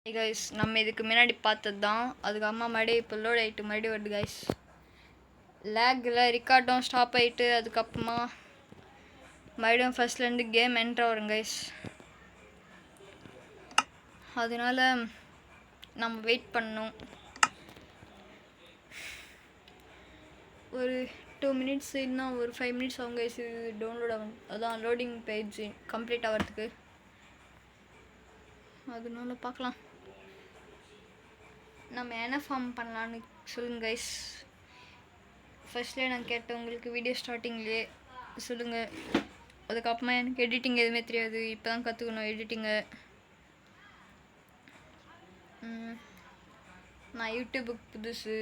Guys நம்ம இதுக்கு முன்னாடி பார்த்தது தான். அதுக்கு அம்மா மறுபடியும் இப்போ லோட் ஆகிட்டு மறுபடியும் வருது கைஸ். லேக்கில் ரெக்கார்டும் ஸ்டாப் ஆகிட்டு அதுக்கப்புறமா மறுபடியும் ஃபர்ஸ்ட்லேருந்து கேம் என்ட்ரு வரும் கைஸ். அதனால நம்ம வெயிட் பண்ணணும். ஒரு 2 மினிட்ஸ் இன்னும் ஒரு 5 மினிட்ஸ் ஆகும் கைஸ். இது டவுன்லோட் ஆகும், அதான் லோடிங் பேஜ் கம்ப்ளீட் ஆகிறதுக்கு. அதனால பார்க்கலாம் நம்ம என்ன ஃபார்ம் பண்ணலான்னு சொல்லுங்கள் கைஸ். ஃபர்ஸ்ட்லேயே நான் கேட்டேன் உங்களுக்கு வீடியோ ஸ்டார்டிங்லேயே சொல்லுங்கள். அதுக்கப்புறமா எனக்கு எடிட்டிங் எதுவுமே தெரியாது, இப்போ தான் கற்றுக்கணும் எடிட்டிங்கை. நான் யூடியூபுக்கு புதுசு.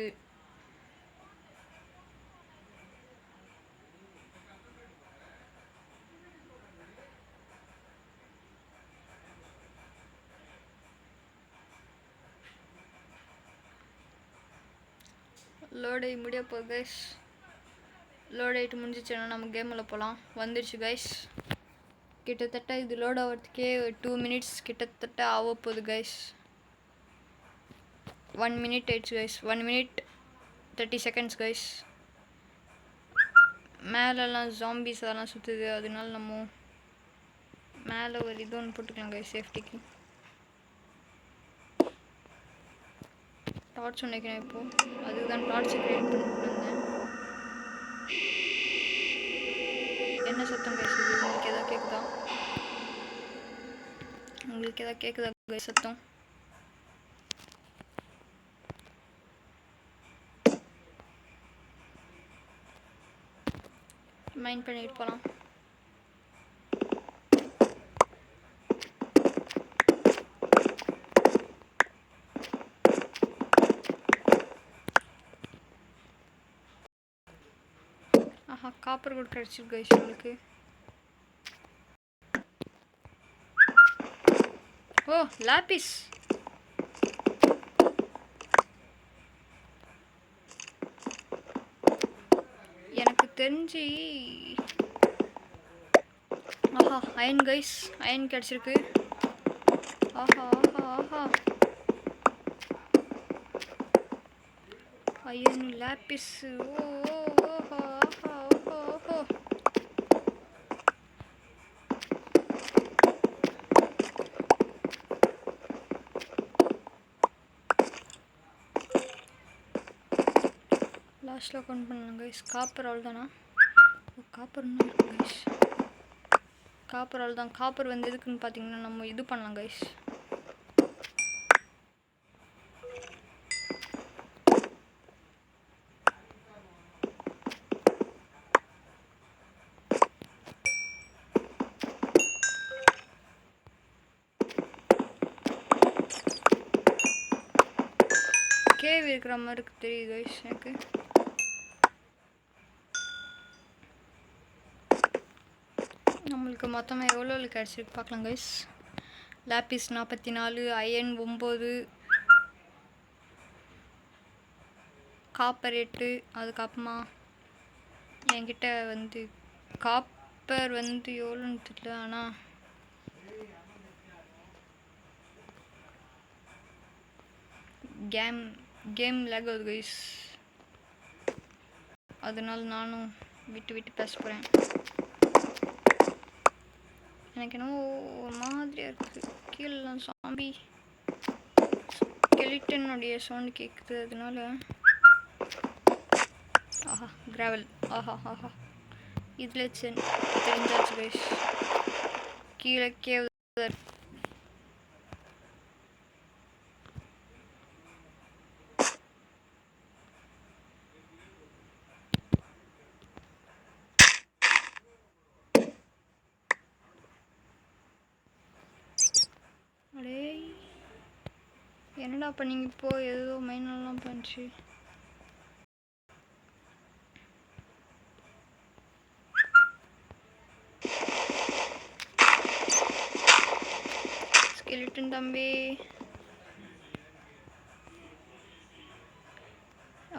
லோட் ஆகி முடிய போகுது கைஸ். லோட் ஆகிட்டு முடிஞ்சிச்சுன்னா நம்ம கேமில் போகலாம். வந்துடுச்சு கைஸ். கிட்டத்தட்ட இது லோட் ஆகிறதுக்கே 2 மினிட்ஸ் கிட்டத்தட்ட ஆக போகுது கைஸ். 1 மினிட் ஆயிடுச்சு கைஸ். 1 minute 30 seconds guys. மேலெல்லாம் ஜாம்பிஸ் அதெல்லாம் சுற்றுது, அதனால நம்ம மேலே ஒரு இது ஒன்று போட்டுக்கலாம் கைஸ் சேஃப்டிக்கு. டார்ச் ஒன்று வைக்கிறேன் இப்போது. அதுக்கு தான் டார்ச் கிரியேட் பண்ணிட்டு இருந்தேன். என்ன சத்தம் கைஸ் இது? உங்களுக்கு எதாவது கேட்குதா? உங்களுக்கு எதாவது கேட்குதா கைஸ் சத்தம்? மைண்ட் பண்ணிட்டு போகலாம். ஆஹா, காப்பர் கூட கிடச்சிருக்கு கைஸ் உங்களுக்கு. ஓ லாபிஸ். எனக்கு தெரிஞ்சு ஆஹா அயன் கைஸ், அயன் கிடச்சிருக்கு. ஆஹா ஆஹா ஆஹா அயன் லாபிஸ். ஓ ஓஹோ ஆஹா ஓஹோ ஓஹோ. லாஸ்ட்டில் கவுண்ட் பண்ணலாம் கைஸ். காப்பர் ஆல் தானா? காப்பர் இன்னும் இருக்கு கைஸ். காப்பர் ஆல் தான். காப்பர் வந்து எதுக்குன்னு பார்த்தீங்கன்னா நம்ம இது பண்ணலாம் கைஸ். கேவ் இருக்கிற மாதிரி தெரியுது கைஸ் எனக்கு. நம்மளுக்கு மொத்தமாக எவ்வளோ கிடச்சிருக்கு பார்க்கலாம் கைஸ். Lapis 44, iron 9, copper 8. அதுக்கப்புறமா என்கிட்ட வந்து காப்பர் வந்து எவ்வளோன்னு தெரியல, ஆனால் கேம் லேக் ஆகுது கைஸ். அதனால நானும் விட்டு பேச போகிறேன். எனக்கு என்னவோ ஒரு மாதிரியாக இருக்குது. கீழெல்லாம் சாம்பி ஸ்கெலிட்டனுடைய சவுண்டு கேட்குது. அதனால ஆஹா கிராவல். ஆஹா ஆஹா இதில் தெரிஞ்சாச்சு கைஸ். கீழே கேவ். அடே என்னடா பண்ணீங்க இப்போ? ஏதோ மைனெல்லாம் பண்ணிச்சு. ஸ்கெலிட்டன் தம்பி.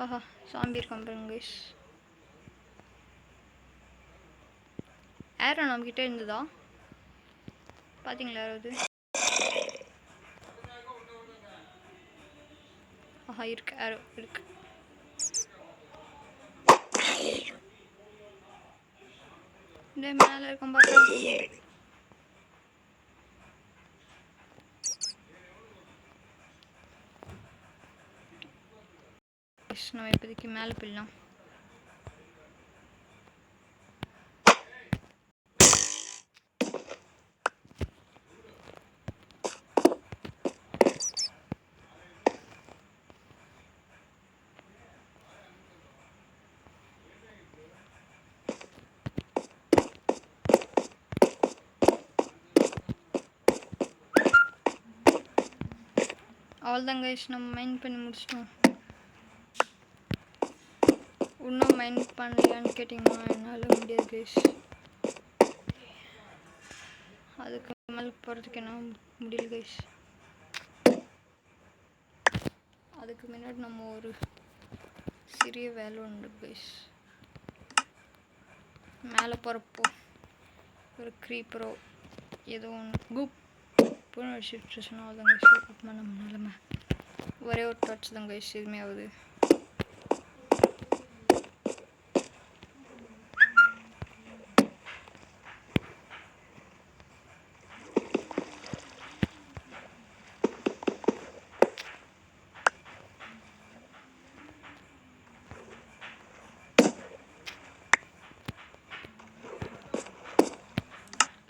ஆஹா சாம்பி இருக்கான் பாருங்க கைஸ். ஏரோ நம்மக்கிட்ட இருந்ததா பார்த்தீங்களா யாராவது? ஆஹா இருக்கு, ஆரோ இருக்கு. இந்த மேலே இருக்கும் பார்த்தா நம்ம இப்போதைக்கு மேலே போயிடலாம். அவ்வளோதான் கைஸ், நம்ம மைண்ட் பண்ணி முடிச்சிட்டோம். இன்னும் மைண்ட் பண்ணலையான்னு கேட்டிங்கன்னா என்னால் முடியாது கைஸ். அதுக்கு மேலே போகிறதுக்கு என்ன முடியல கைஸ். அதுக்கு முன்னாடி நம்ம ஒரு சிறிய வேலை உண்டு கைஸ். மேலே போகிறப்போ ஒரு க்ரீப்பரோ ஏதோ ஒன்று குப்புன்னு அடிச்சுட்டு சொன்னால் அவ்வளோதான் கைஸ். அப்புறமா நம்ம நிலமை ஒரே ஒரு டார்ச் தான் கைஸ் எதுவுமே ஆகுது.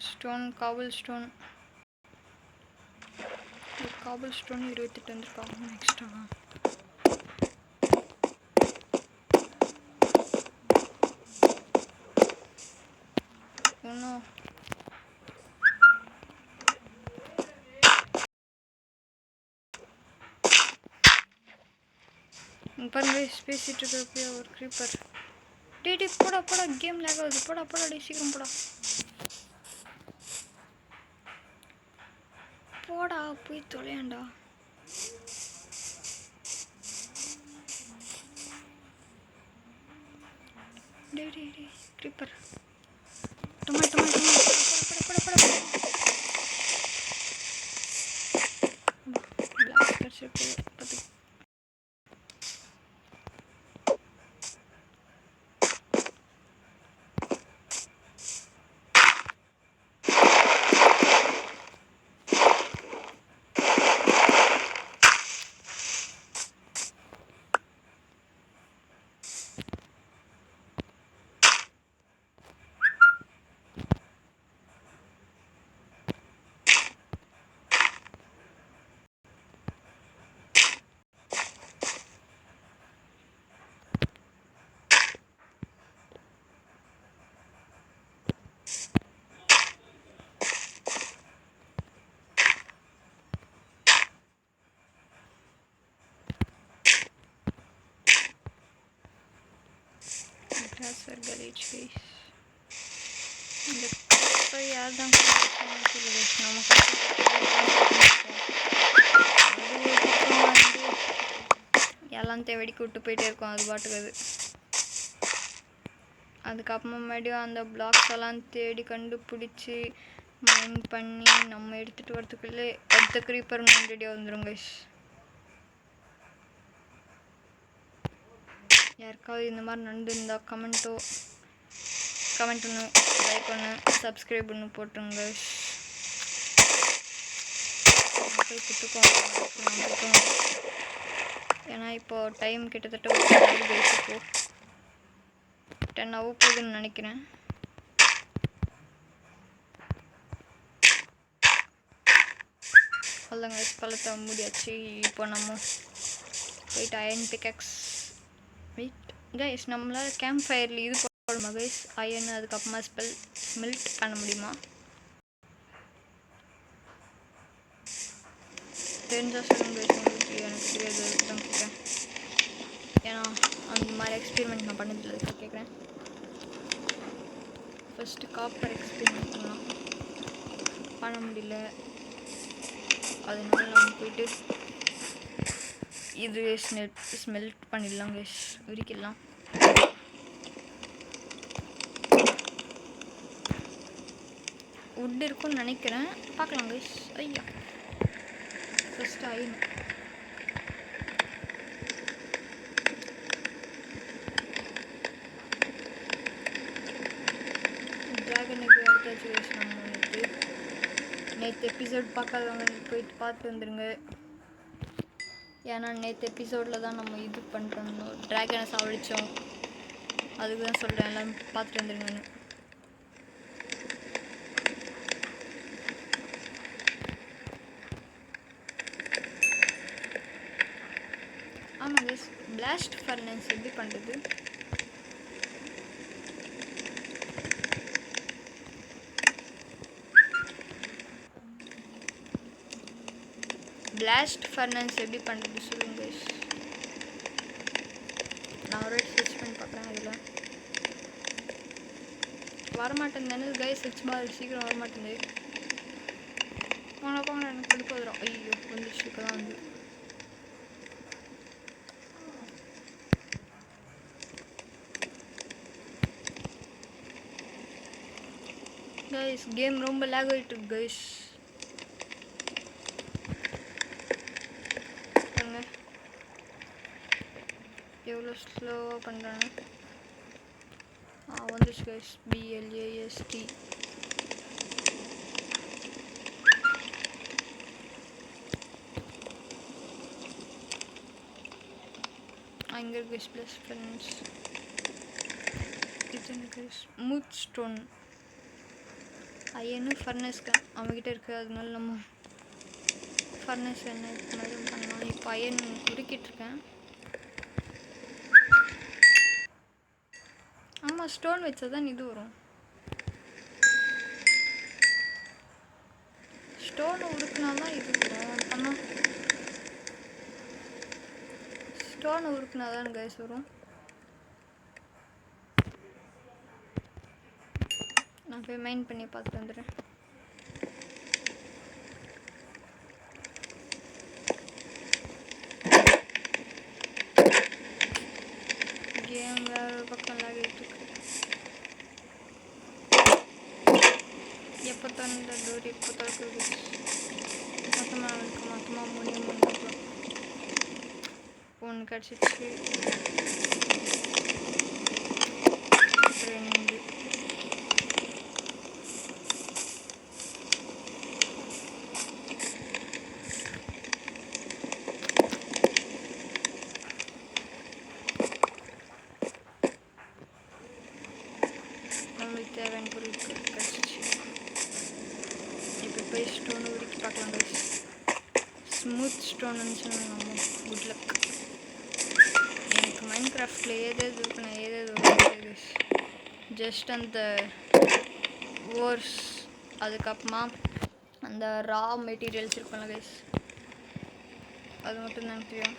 ஸ்டோன், காபிள் ஸ்டோன் 28 வந்துருக்காங்க எக்ஸ்ட்ரா. இன்னும் பாருங்க பேசிட்டு இருக்க ஒரு க்ரீப்பர். டே போடா கேம் லேக் ஆகுது. போடா டே சீக்கிரம் போடா போய் தொலையாண்டா. டே க்ரீப்பர் டொமேட்டோ பிளாக் கிடச்சிருக்கு. Transfer Khaleej guys. இந்த குப்பை யார் தான் நமக்கு எல்லாம் தேவடிக்கு விட்டு போயிட்டே இருக்கோம். அது பாட்டுக்கு அதுக்கப்புறமா மறுபடியும் அந்த பிளாக்ஸ் எல்லாம் தேடி கண்டுபிடிச்சி மைன் பண்ணி நம்ம எடுத்துகிட்டு வரதுக்குள்ளே அடுத்த க்ரீப்பர் ரெடியாக வந்துடும் கைஸ். யாருக்காவது இந்த மாதிரி நடந்துருந்தால் கமெண்ட் ஒன்று, லைக் ஒன்று, சப்ஸ்கிரைப் ஒன்று போட்டுருங்க. போய் குத்துக்கோங்க. ஏன்னா இப்போது டைம் கிட்டத்தட்ட ஒரு 10 ஆக போகுதுன்னு நினைக்கிறேன். அவ்வளோங்க பழத்தை முடியாச்சு. இப்போ நம்ம போயிட்டு அயன் பிக்கெக்ஸ் வெயிட் கைஸ், நம்மளால் கேம்ப் ஃபயரில் இது போடணுமா கைஸ்? அயன் அதுக்கப்புறமா ஸ்மெல்ட் பண்ண முடியுமா? தெரிஞ்சால் சொல்லுங்க கைஸ். உங்களுக்கு எனக்கு தெரியாது, தான் கேட்குறேன். ஏன்னா அந்த மாதிரி எக்ஸ்பெரிமெண்ட் நான் பண்ணதில்லை, அதுக்கு கேட்குறேன். ஃபஸ்ட்டு காப்பர் எக்ஸ்பெரிமெண்ட் பண்ண முடியல. அதனால நம்ம போயிட்டு இது ஸ்மெல்ட் பண்ணிடலாம் கைஸ், உரிக்கலாம். வுட் இருக்கும்னு நினைக்கிறேன், பார்க்கலாம் கைஸ். ஐயா ஃபஸ்ட்டு அயன் முடிச்சாச்சு கைஸ். நம்ம நேற்று எபிசோட் பார்க்காதவங்க போயிட்டு பார்த்து வந்துடுங்க. ஏன்னா நேற்று எபிசோடில் தான் நம்ம இது பண்ணிட்டு வந்தோம், ட்ராகனை சாவடித்தோம். அதுக்கு தான் சொல்கிறேன், எல்லாம் பார்த்துட்டு வந்துடுங்கன்னு. ஆமாம் கைஸ், பிளாஸ்ட் ஃபர்னஸ் எப்படி பண்ணுறது? பிளாஸ்ட் ஃபர்னஸ் எப்படி பண்ணுறது சொல்லுங்க கைஸ். நான் ஒரு சர்ச் பண்ணி பார்க்குறேன். இதில் வரமாட்டேங்குது கைஸ். சர்ச் பார் சீக்கிரம் வரமாட்டேங்குது. போங்க எனக்கு கொடுக்க வந்துடும். ஐயோ வந்துச்சு, இப்போ தான் வந்து. கைஸ் கேம் ரொம்ப லேக் ஆகிட்டு இருக்கு கைஸ். எவ்வளோ ஸ்லோவாக பண்ணுறாங்க. வந்துச்சு கைஸ். BLAST. இங்கே இருக்கு ப்ளஸ் ஃப்ரெண்ட்ஸ். இது எனக்கு ஸ்மூத் ஸ்டோன் ஐயன்னு ஃபர்னஸ்க்கு அவங்ககிட்ட இருக்குது. அதனால நம்ம ஃபர்னஸ் என்ன மாதிரி பண்ணலாம். இப்போ அயன் உருக்கிட்டுருக்கேன். ஆமாம், ஸ்டோன் வச்சா தான் இது வரும். ஸ்டோனை உருக்குனாதான் இது வரும். ஆனால் ஸ்டோனை உருக்குனாதான் கைஸ் வரும். நான் போய் மைண்ட் பண்ணி பார்த்துட்டு வந்துடுறேன். கேம் வேறு ஒரு பக்கம் லாகிட்டு இருக்கு. எப்போ திறந்த டோர் எப்போ திறக்குது? மொத்தமாக அவனுக்கு மொத்தமாக முடியும். ஒன்று கிடச்சிச்சு. 2 நம்மளுக்கு தேவையான பொருட்கள் கிடச்சிச்சு. இப்போ போய் ஸ்டோனை உருக்கி பார்க்கலாம் கைஸ். ஸ்மூத் ஸ்டோன்னு சொன்னால் நம்ம குட் லக். எனக்கு மைண்ட் கிராஃப்டில் ஏதேது இருக்கணும் ஏதேது வருது. ஜஸ்ட் அந்த ஓர்ஸ், அதுக்கப்புறமா அந்த ரா மெட்டீரியல்ஸ் இருக்கும்ல கைஸ், அது மட்டும் தான் தெரியும்.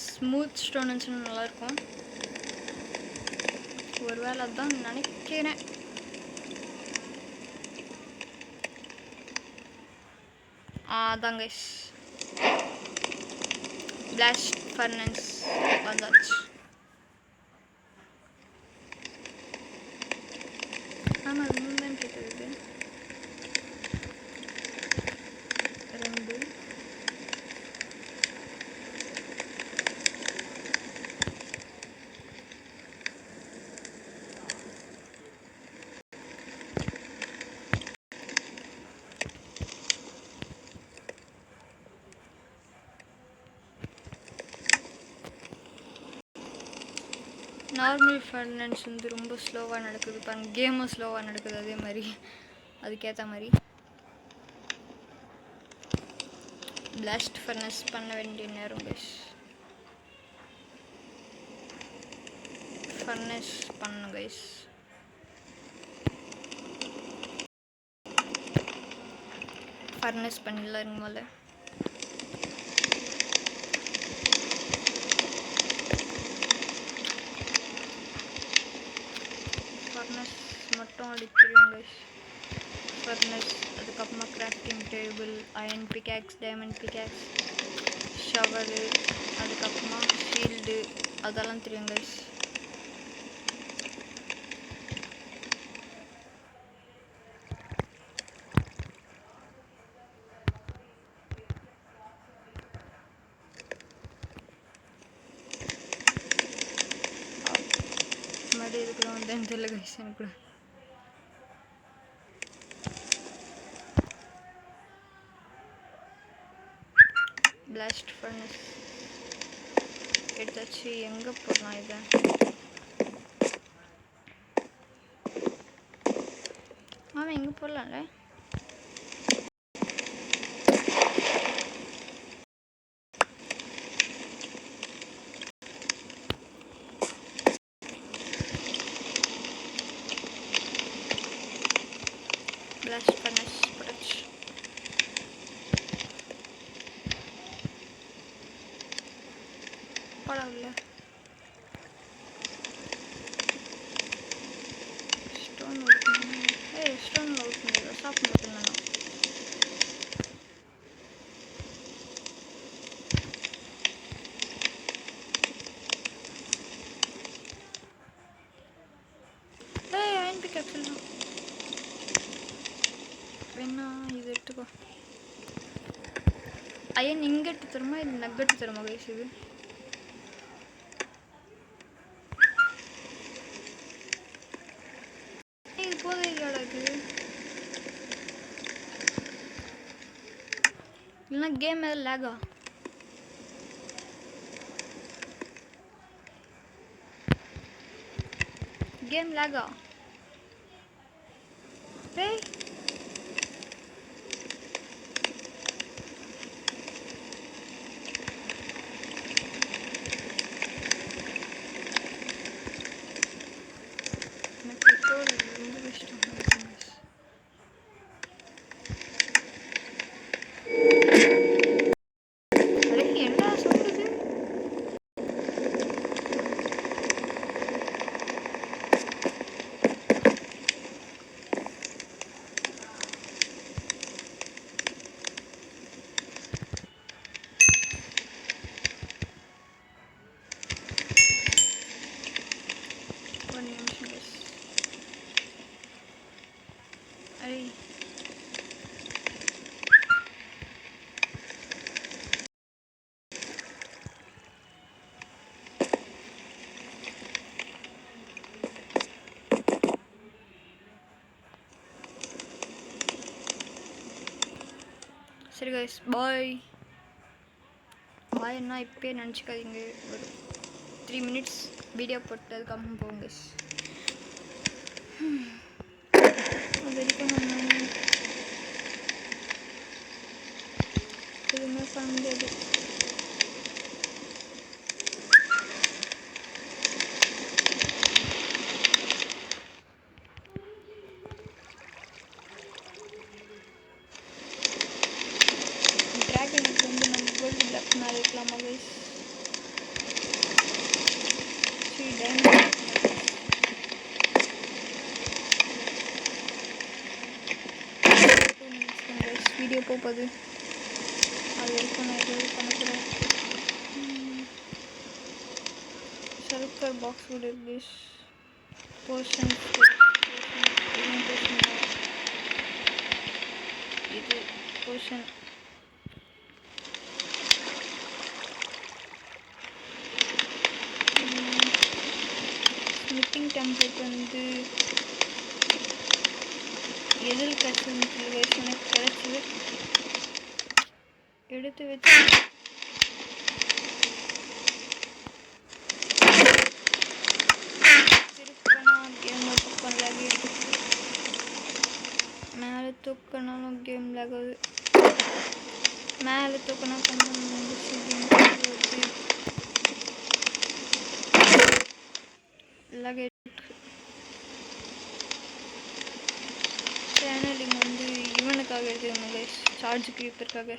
ஸ்மூத் ஸ்டோன்னு சொன்னால் நல்லாயிருக்கும். ஒரு வேளை அதுதான் நினைக்கிறேன். அதான் கைஸ், பிளாஸ்ட் ஃபர்னஸ் வந்தாச்சு. ஆமாம், அது 3 தான் கேட்டது. 2 நார்மல் ஃபர்னன்ஸ் வந்து ரொம்ப ஸ்லோவாக நடக்குது பாருங்க. கேமும் ஸ்லோவாக நடக்குது அதே மாதிரி, அதுக்கேற்ற மாதிரி. பிளாஸ்ட் ஃபர்னஸ் பண்ண வேண்டிய நேரம் கைஸ். ஃபர்னஸ் பண்ணணும் கைஸ். ஃபர்னஸ் பண்ணிடலாம் இருங்க முதல்ல. ஃபர்னஸ் மட்டும் அடிச்சிருங்க கைஸ். ஃபர்னஸ், அதுக்கப்புறமா crafting table, iron pickaxe, diamond pickaxe, shovel, அதுக்கப்புறமா ஷீல்டு, அதெல்லாம் தெரியும் கைஸ். மறுபடியும் இதுக்கு வந்தேன்னு தெரியல கைஸ் எனக்கு கூட. பிளாஸ்ட் ஃபர்னஸ் எடுத்தாச்சு. எங்கே போடலாம் இதை? ஆமாம் எங்கே போடலாம்ல? பிளாஸ்ட் ஃபர்னஸ் போட்டாச்சு. பரவாயில்ல. ஸ்டோன் ஸ்டோன் அவுட் பண்ணிடுறோம். சாப்பிட மட்டும்தானா? அயன் பிக் ஆக்சுவலாம் வேணா இது எடுத்துக்கோ. அயன் இங்கட்டு தருமா இது நக்கட்டு தருமா கைஸ்? இது இது போதே இல்லையாடா இது? இல்லைன்னா கேம் எதாவது லேகா? கேம் லேகா? டேய் எனக்கு இப்போ ரொம்ப கஷ்டம். அடே என்ன சொல்லுது? ஒரு நிமிஷம் கைஸ். அடே சரி கைஸ் பாய். பாய்ன்னா இப்போயே நினச்சிக்காதீங்க. ஒரு 3 மினிட்ஸ் வீடியோ போட்டதுக்கப்புறம் போங்க கைஸ். அது வரைக்கும் நம்ம எதுவுமே பண்ண முடியாது. ட்ராகனுக்கு வந்து நம்ம கோல்டு பிளாக் மேலே இருக்கலாமா கைஸ்? சரி டைமண்ட் வீடியோ போகுது. அது வரைக்கும் நான் எதுவும் பண்ணக்கூடாது. சல்கர் பாக்ஸ் கூட இருக்கு. போர்ஷன் இது போர்ஷன் ஸ்மித்திங் டெம்ப்ளேட் வந்து எதில் கிடச்சுன்னு எனக்கு கிடச்சிது. எடுத்து வச்சு திருப்பணும். கேம் தூக்கம் லேக் ஆகிடுது. மேலே தூக்கினாலும் கேம் லேக் ஆகுது. மேலே தூக்கினா கம்மன் வந்துச்சு. லேக் ஆகிட்டு சேனலிங் வந்து இவனுக்காக எடுத்துக்கணும் கைஸ். சார்ஜ் கிரீப்பருக்காக.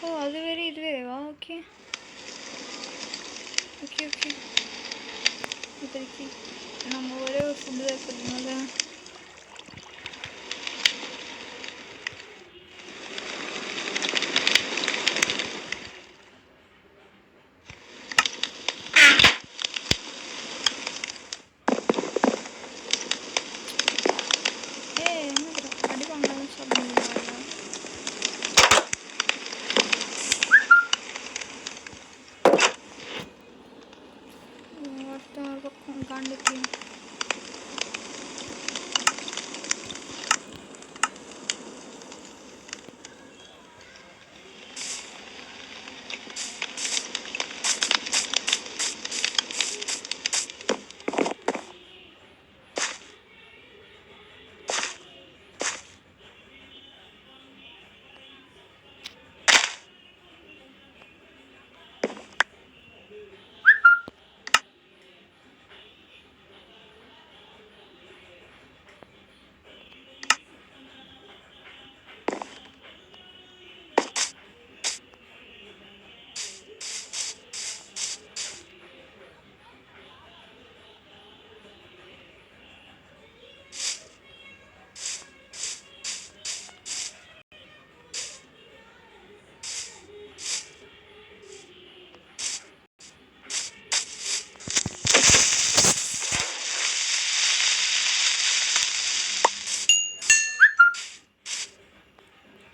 ஓ அது வேறு இது வேறவா? Okay okay okay. இப்போதைக்கு நம்ம ஒரே ஒரு ஃபுட்டு தான் இருக்கிறதுனால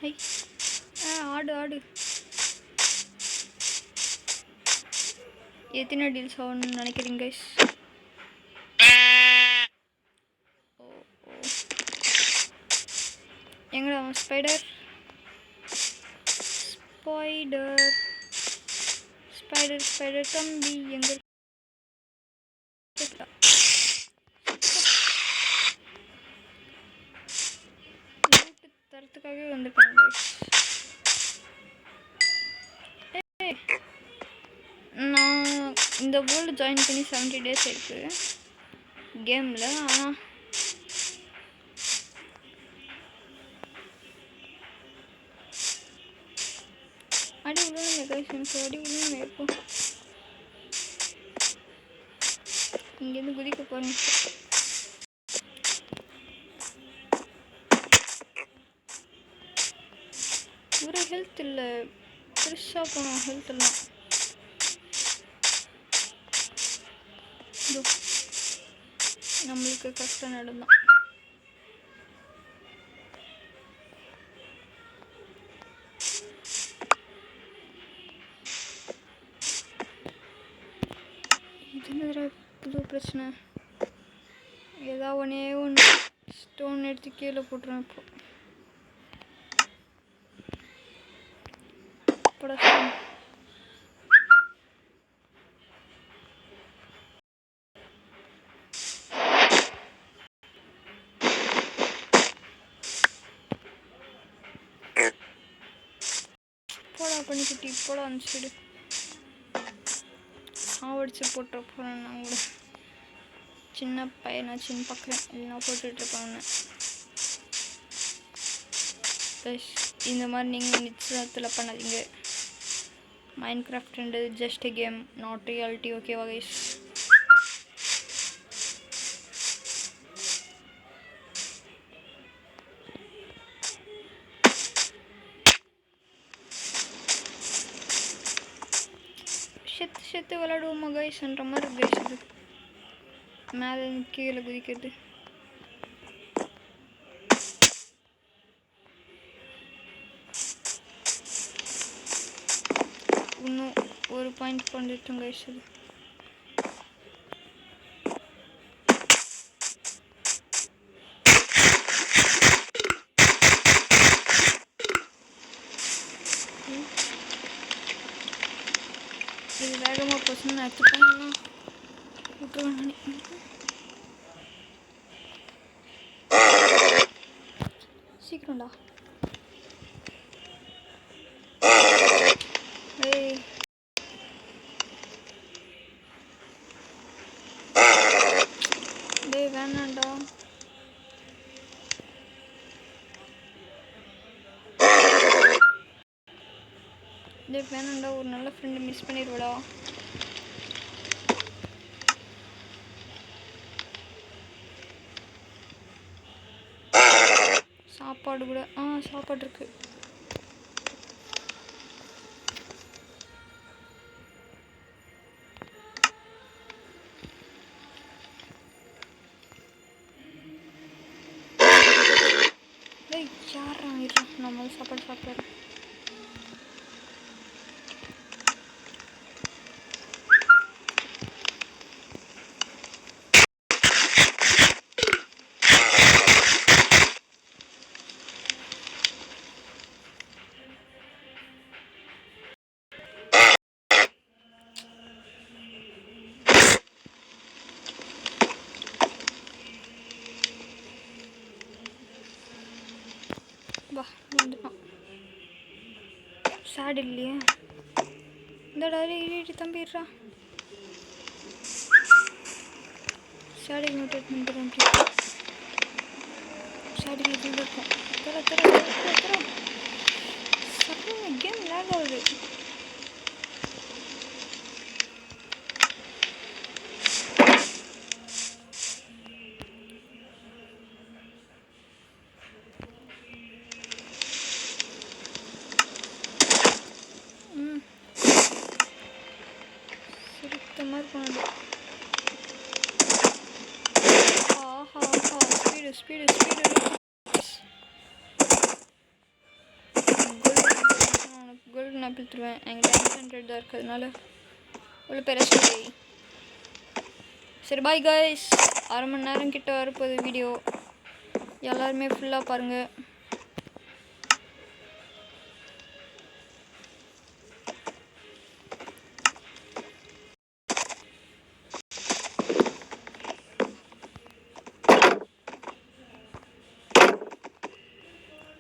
ஹை ஆடு ஆடு. எத்தனை டீல்ஸ் ஆகணும்னு நினைக்கிறீங்க கைஸ்? எங்கடா ஸ்பைடர் ஸ்பைடர் ஸ்பைடர் ஸ்பைடர் தம்பி எங்க தரத்துக்காகவே வந்துட்டாங்க. நான் இந்த வேர்ல்டு ஜாயின் பண்ணி 70 days இருக்கு கேமில். ஆனால் அடி விழுணுங்க கைஸ், எனக்கு அடி விழுணுங்க. எப்போ இங்கேருந்து குதிக்க போகிறேன். ஒரு ஹெல்த் இல்லை, பெருசாக போனோம் ஹெல்த் எல்லாம். நம்மளுக்கு கஷ்டம் நடந்தான். இது புது பிரச்சனை. ஏதாவது ஒன்று ஸ்டோன் எடுத்து கீழே போட்டுருவேன். இப்போ போடா பண்ணிக்கிட்டு இப்போடா அனுப்பிச்சிடு. சாவடிச்சு போட்டு போகிறேன். நான் கூட சின்ன பையனாச்சின்னு பார்க்குறேன், இல்லைனா போட்டுட்ருப்பாங்க. ப்ளஸ் இந்த மாதிரி நீங்கள் நிச்சயத்தில் பண்ணாதீங்க. மைன்கிராஃப்ட்ன்றது just a game, not reality. ஓகேவா கைஸ்? செத்து விளையாடுவோமா கைஸ்ன்ற மாதிரி கைஸ். இது மேலே கீழே குதிக்கிறது. இன்னும் ஒரு பாயிண்ட் பண்ணிட்டோம் கைஸ். இது இது வேகமாக போச்சுன்னு நான் எடுத்துப்பேன். விட்டுருவேன். சீக்கிரம்டா. ஏய் டேய் வேணாண்டா. டேய் வேணாண்டா, ஒரு நல்ல ஃப்ரெண்டு மிஸ் பண்ணிடுவடா. சாப்பாடு கூட சாப்பாடு இருக்கு. யாரா இருறா, நம்ம சாப்பாடு சாப்பிட்றேன். வா வந்துட்டான். சாடு இல்லையே இந்தடா. இடி தம்பிடுறா. சாடி நோட்டேட் பண்ணுறேன். சாடி இருக்கும். தர தர தர தர சப்போஸ் கேம் லேக் ஆகுது. சுத்தமாக போனது. Speed speed speed. Golden apple தருவேன். எங்கள் 10 தான் இருக்கிறதுனால இவ்வளோ பெருசு. சரி பாய் கைஸ், 1/2 மணி நேரம் கிட்ட வரப்போகுது வீடியோ. எல்லாருமே ஃபுல்லாக பாருங்கள்.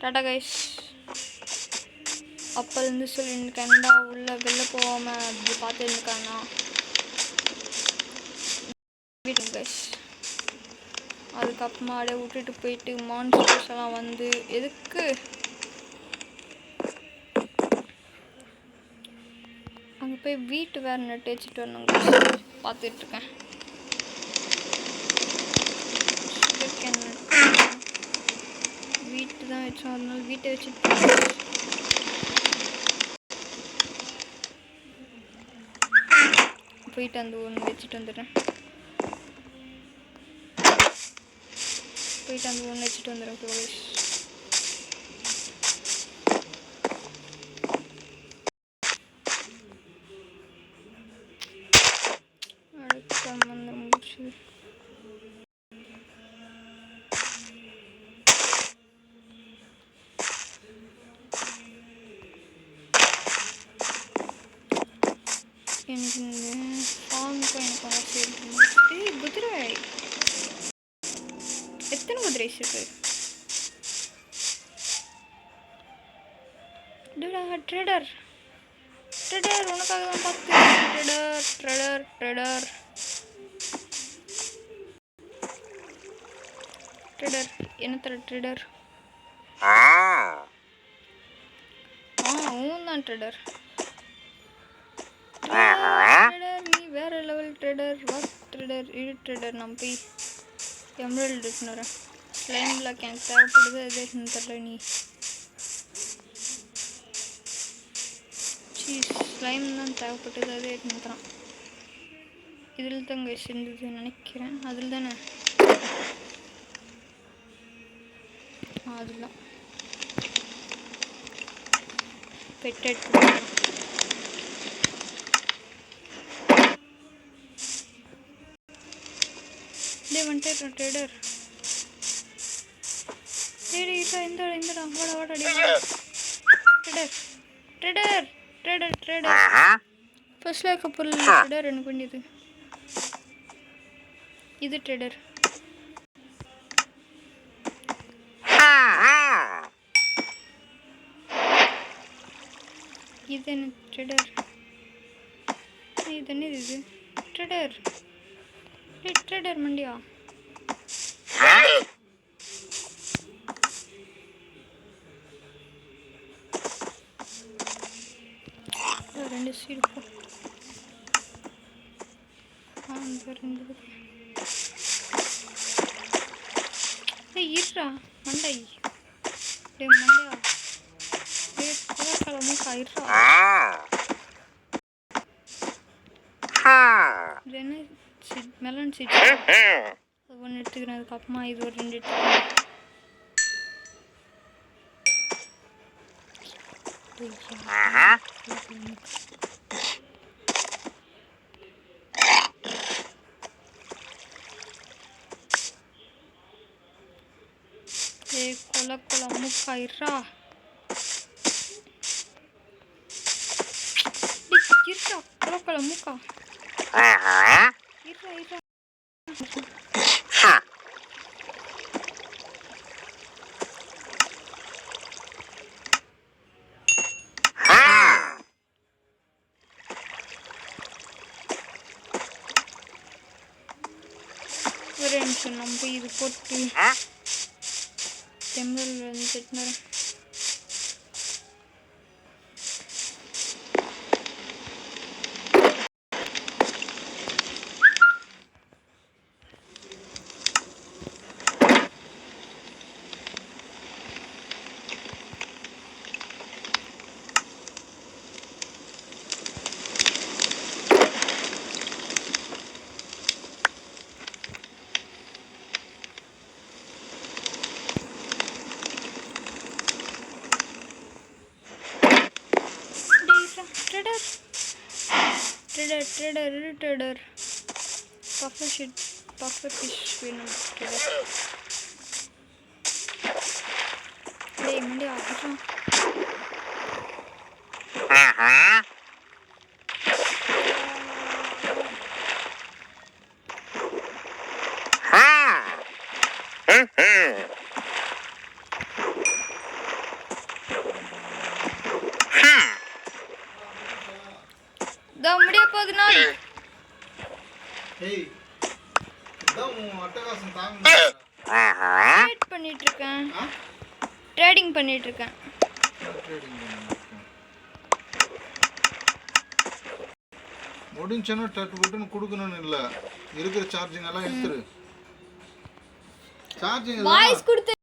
டாடா கைஸ். அப்போலேருந்து சொல்லியிருக்கேன்டா உள்ளே வெளில போகாமல் அப்படி பார்த்துருந்துருக்காங்கன்னா வீட்டு கைஸ். அதுக்கப்புறமா அப்படியே விட்டுட்டு போயிட்டு மான்ஸ்டர்ஸ் எல்லாம் வந்து எதுக்கு அங்கே போய் வீட்டு வேறு நட்டு வச்சுட்டு வரணும் பார்த்துட்ருக்கேன். வீட்டு தான் வச்சோம், அதனால வீட்டை வச்சுட்டு போயிட்டு அந்த ஒன்று வச்சுட்டு வந்துடுறேன். ப்ளீஸ். அடுத்த மந்திரம் முடிச்சு எனக்கு இந்த ஃபார்முக்கும் எனக்கு அவங்க சேர்த்து குதிரை எத்தனை குதிரை இருக்கு? ட்ரேடர் ட்ரேடர் உனக்காக தான் பார்த்து. ட்ரேடர் ட்ரேடர் ட்ரேடர் ட்ரேடர் என்ன தர ட்ரேடர்? ஊன் தான் ட்ரேடர். ட்ரேடர் நீ வேற லெவல் ட்ரேடர். What trader? இரு ட்ரேடர் நான் போய் எம்ரல்டு எடுத்துன்னு வரேன். ஸ்லைம் பிளாக் எனக்கு தேவைப்படுது, அதே எடுத்துன்னு தரல நீ. ஸ்லைம் தான் தேவைப்பட்டது, அதே எடுத்துன்னு தரான். இதில் தாங்க செஞ்சது நினைக்கிறேன். அதில் தானே? அதுதான் பெட் எடுத்து வந்துட்டு ட்ரேடர். சரி இந்தடா வாடா வாடா trader trader trader trader first like பொருள் ட்ரேடர் எனக்கு வேண்டியது இது. ட்ரேடர் இது என்ன? ட்ரேடர் இது என்ன? இது ட்ரேடர் ட்ரேடர் மண்டியா? ரெண்டு சீடு போ. ரெண்டு இருறா மண்டை. மண்டையா மூக்கா இருறா. இது என்ன? Melon seed. அது ஒன்று எடுத்துக்கிறேன். அதுக்கப்புறமா இது ஒரு 2 எடுத்துக்கிறேன். கொல மூக்கா இருறா. கொல மூக்கா இருறா. ஒரே நிமிஷம் நம்ம போய் இது போட்டு எம்ரல் வந்து செட்னறேன். ட்ரேடர் பஃபர் ஃபிஷ் வேணும் ட்ரேடர். டேய் மண்டி ஆகுறோம். முடிய போகுது நாள். ஏய் இதான் அட்டகாசம் தாங்க. ட்ரேட் பண்ணிட்டு இருக்கேன். ட்ரேடிங் பண்ணிட்டு இருக்கேன். முடிஞ்சனா டட் பட்டன் கொடுக்கணும்னு இல்ல. இருக்கிற சார்ஜிங் எல்லாம் எடுத்துரு. சார்ஜிங் வாய்ஸ் கொடுத்து